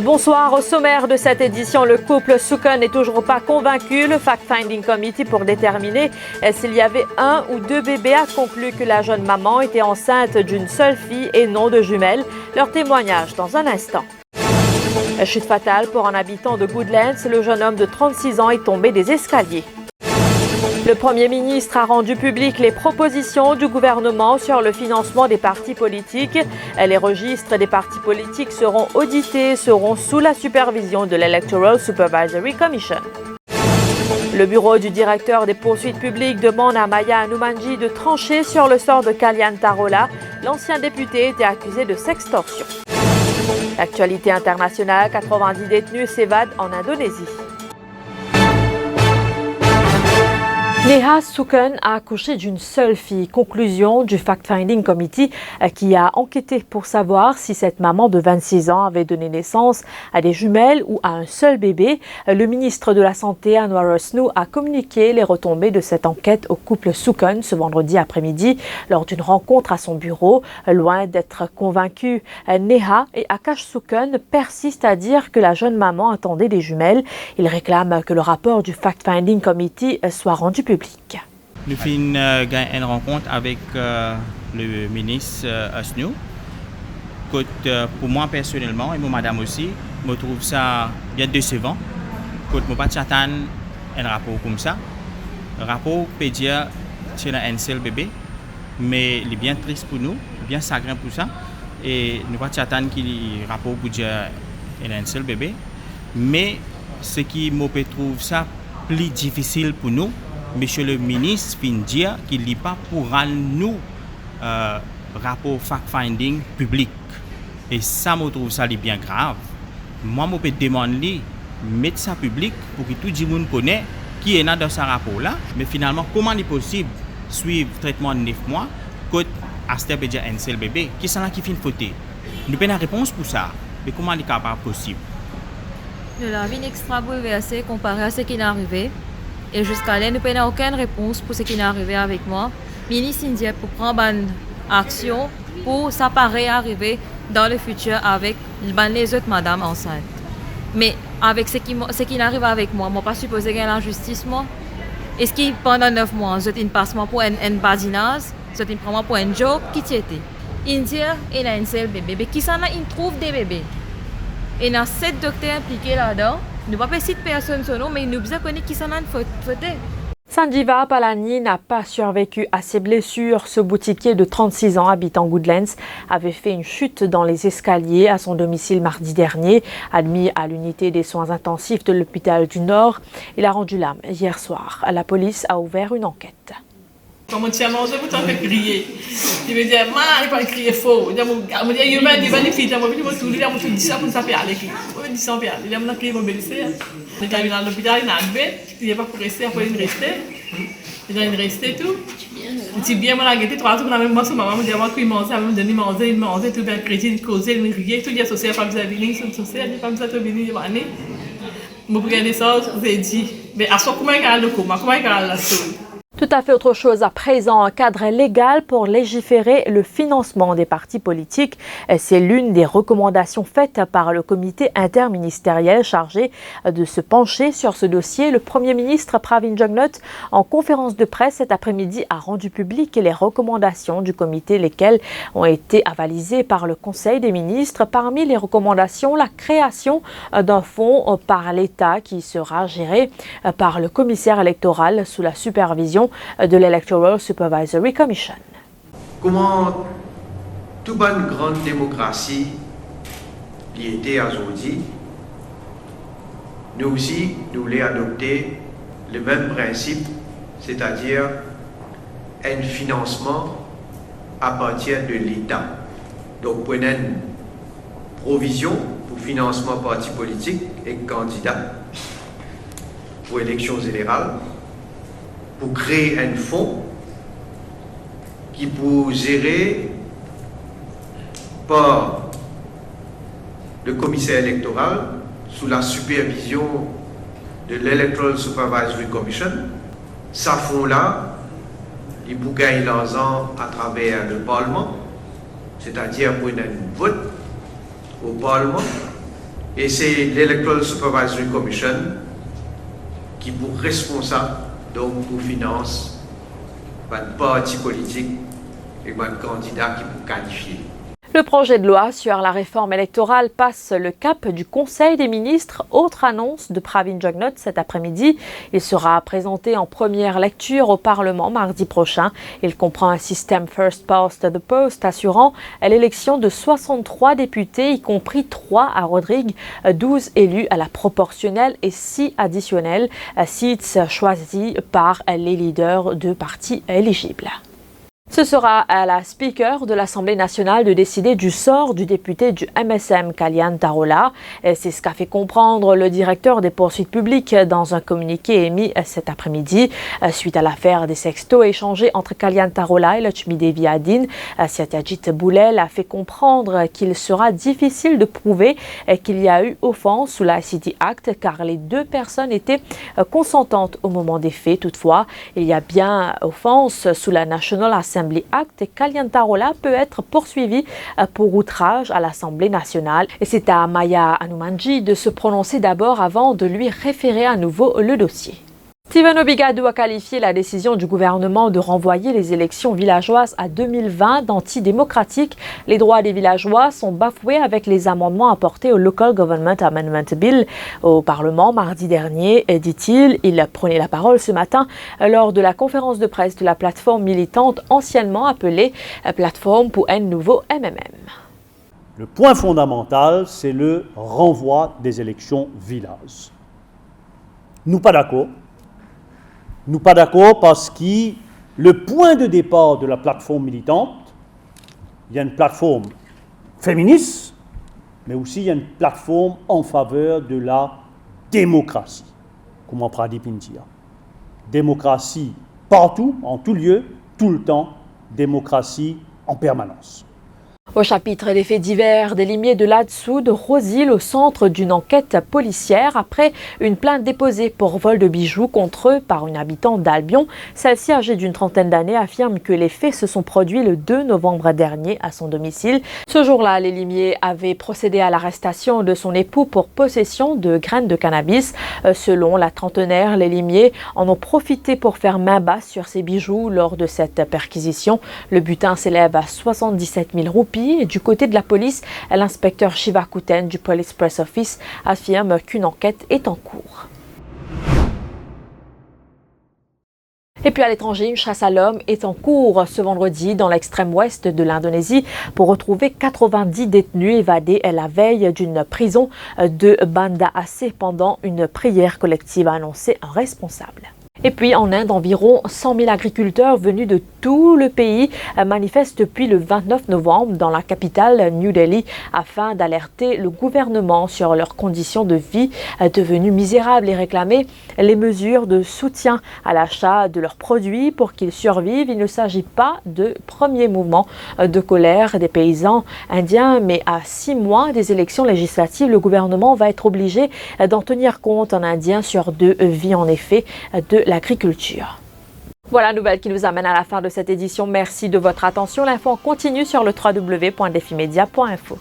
Bonsoir. Au sommaire de cette édition, le couple Soukun n'est toujours pas convaincu. Le Fact-Finding Committee pour déterminer s'il y avait un ou deux bébés a conclu que la jeune maman était enceinte d'une seule fille et non de jumelles. Leur témoignage dans un instant. Chute fatale pour un habitant de Goodlands. Le jeune homme de 36 ans est tombé des escaliers. Le Premier ministre a rendu public les propositions du gouvernement sur le financement des partis politiques. Les registres des partis politiques seront audités et seront sous la supervision de l'Electoral Supervisory Commission. Le bureau du directeur des poursuites publiques demande à Maya Anumanji de trancher sur le sort de Kalyan Tarola. L'ancien député était accusé de sextorsion. L'actualité internationale, 90 détenus s'évadent en Indonésie. Neha Soukun a accouché d'une seule fille. Conclusion du Fact-Finding Committee qui a enquêté pour savoir si cette maman de 26 ans avait donné naissance à des jumelles ou à un seul bébé. Le ministre de la Santé, Anwar Usnu, a communiqué les retombées de cette enquête au couple Soukun ce vendredi après-midi lors d'une rencontre à son bureau. Loin d'être convaincu, Neha et Akash Soukun persistent à dire que la jeune maman attendait des jumelles. Ils réclament que le rapport du Fact-Finding Committee soit rendu public. Nous finissons une rencontre avec le ministre Usnu. Pour moi personnellement et pour madame aussi, je trouve ça bien décevant. Je ne pas j'attends un rapport comme ça. Le rapport peut dire que c'est un seul bébé, mais il est bien triste pour nous, bien chagrin pour ça. Et nous pas j'attends qu'il y ait un rapport pour dire un seul bébé. Mais ce qui me trouve ça plus difficile pour nous, Monsieur le ministre vient dire qu'il n'est pas pour rendre nous rapport fact-finding public. Et ça, je trouve ça bien grave. Moi, je peux demander de mettre ça public pour que tout le monde connaisse qui est dans ce rapport-là. Mais finalement, comment est possible de suivre le traitement de 9 mois quand à ce déjà un seul bébé? Qui est-ce qui fait une faute? Nous avons une réponse pour ça. Mais comment est-ce capable possible? Nous avons une extra bouleversée comparé à ce qui est arrivé. Et jusqu'à là, nous n'avons aucune réponse pour ce qui est arrivé avec moi. Ministre India pour prendre une action pour ça paraît arriver dans le futur avec les autres madames enceintes. Mais avec ce qui arrive avec moi, je ne suis pas supposé gagner la justice. Est-ce que pendant 9 mois, je ne passe pas pour un badinage, je ne prends pas pour un joke qui était. India, il a un seul bébé. Mais qui s'en a, il trouve des bébés. Et il y a 7 docteurs impliqués là-dedans. Nous ne pouvons pas citer personne son nom, mais nous devons connaître qui s'en a une faute. Sanjiva Palani n'a pas survécu à ses blessures. Ce boutiquier de 36 ans habitant Goodlands avait fait une chute dans les escaliers à son domicile mardi dernier. Admis à l'unité des soins intensifs de l'hôpital du Nord, il a rendu l'âme hier soir. La police a ouvert une enquête. Quand on tient manger, vous t'en fais crier. Il me dit, il pas crier faux. Il me dit, il m'a dit, il dit, il dit ça pour ça faire avec lui. Il dit ça faire. Il m'a crié mon belle-sœur. Il est dans l'hôpital, il a un bête. Il n'est pas pour rester, après il restait. Il a resté tout. Il dit bien, moi, il a 3 jours dans la même maison. Maman me dit, moi, qu'il mangeait, elle me donnait manger, il mangeait, tout bien chrétien, il causait, il riait, tout dit associé à la femme de la ville, il s'associait à la femme de la ville, il année. Je me regardais ça, je vous ai dit, mais à soi, comment il a le coma, comment il a la sauce? Tout à fait autre chose à présent, un cadre légal pour légiférer le financement des partis politiques. C'est l'une des recommandations faites par le comité interministériel chargé de se pencher sur ce dossier. Le Premier ministre Pravin Jugnauth, en conférence de presse cet après-midi, a rendu public les recommandations du comité, lesquelles ont été avalisées par le Conseil des ministres. Parmi les recommandations, la création d'un fonds par l'État qui sera géré par le commissaire électoral sous la supervision de l'Electoral Supervisory Commission. Comment toute bonne grande démocratie y était aujourd'hui, nous aussi, nous voulons adopter le même principe, c'est-à-dire un financement à partir de l'État. Donc, pour une provision pour financement parti politique et candidat pour élections générales, pour créer un fonds qui peut gérer par le commissaire électoral sous la supervision de l'Electoral Supervisory Commission. Ce fonds-là, il peut gagner l'argent à travers le Parlement, c'est-à-dire pour un vote au Parlement Et c'est l'Electoral Supervisory Commission qui est responsable donc pour finance un parti politique et un candidat qui peut qualifier. Le projet de loi sur la réforme électorale passe le cap du Conseil des ministres. Autre annonce de Pravin Jugnauth cet après-midi. Il sera présenté en première lecture au Parlement mardi prochain. Il comprend un système First Past the Post assurant l'élection de 63 députés, y compris 3 à Rodrigue, 12 élus à la proportionnelle et 6 additionnels, seats choisis par les leaders de partis éligibles. Ce sera à la Speaker de l'Assemblée nationale de décider du sort du député du MSM, Kalyan Tarola. C'est ce qu'a fait comprendre le directeur des poursuites publiques dans un communiqué émis cet après-midi. Suite à l'affaire des sextos échangés entre Kalyan Tarola et Lutchmi Devi Adine, Satyajit Boulel a fait comprendre qu'il sera difficile de prouver qu'il y a eu offense sous la ICT Act car les 2 personnes étaient consentantes au moment des faits. Toutefois, il y a bien offense sous la National Assembly Act et Kalyan Tarola peut être poursuivi pour outrage à l'Assemblée nationale. Et c'est à Maya Hanumanji de se prononcer d'abord avant de lui référer à nouveau le dossier. Stephen Obigadou a qualifié la décision du gouvernement de renvoyer les élections villageoises à 2020 d'antidémocratique. Les droits des villageois sont bafoués avec les amendements apportés au Local Government Amendment Bill au Parlement mardi dernier, dit-il. Il prenait la parole ce matin lors de la conférence de presse de la plateforme militante anciennement appelée Plateforme pour un nouveau MMM. Le point fondamental, c'est le renvoi des élections villages. Nous pas d'accord. Nous pas d'accord parce que le point de départ de la plateforme militante, il y a une plateforme féministe, mais aussi il y a une plateforme en faveur de la démocratie. Comment Pradipintia. Démocratie partout, en tout lieu, tout le temps, démocratie en permanence. Au chapitre des faits divers, des limiers de Ladsoud, Rosil au centre d'une enquête policière après une plainte déposée pour vol de bijoux contre eux par une habitante d'Albion. Celle-ci, âgée d'une trentaine d'années, affirme que les faits se sont produits le 2 novembre dernier à son domicile. Ce jour-là, les limiers avaient procédé à l'arrestation de son époux pour possession de graines de cannabis. Selon la trentenaire, les limiers en ont profité pour faire main basse sur ses bijoux lors de cette perquisition. Le butin s'élève à 77 000 roupies. Et du côté de la police, l'inspecteur Shiva Kuten du Police Press Office affirme qu'une enquête est en cours. Et puis à l'étranger, une chasse à l'homme est en cours ce vendredi dans l'extrême ouest de l'Indonésie pour retrouver 90 détenus évadés la veille d'une prison de Banda Aceh pendant une prière collective, a annoncé un responsable. Et puis en Inde, environ 100 000 agriculteurs venus de tout le pays manifestent depuis le 29 novembre dans la capitale New Delhi afin d'alerter le gouvernement sur leurs conditions de vie devenues misérables et réclamer les mesures de soutien à l'achat de leurs produits pour qu'ils survivent. Il ne s'agit pas de premier mouvement de colère des paysans indiens, mais à 6 mois des élections législatives, le gouvernement va être obligé d'en tenir compte. Un Indien sur 2 vit en effet de l'agriculture. Voilà, nouvelle qui nous amène à la fin de cette édition. Merci de votre attention. L'info continue sur le www.defimedia.info.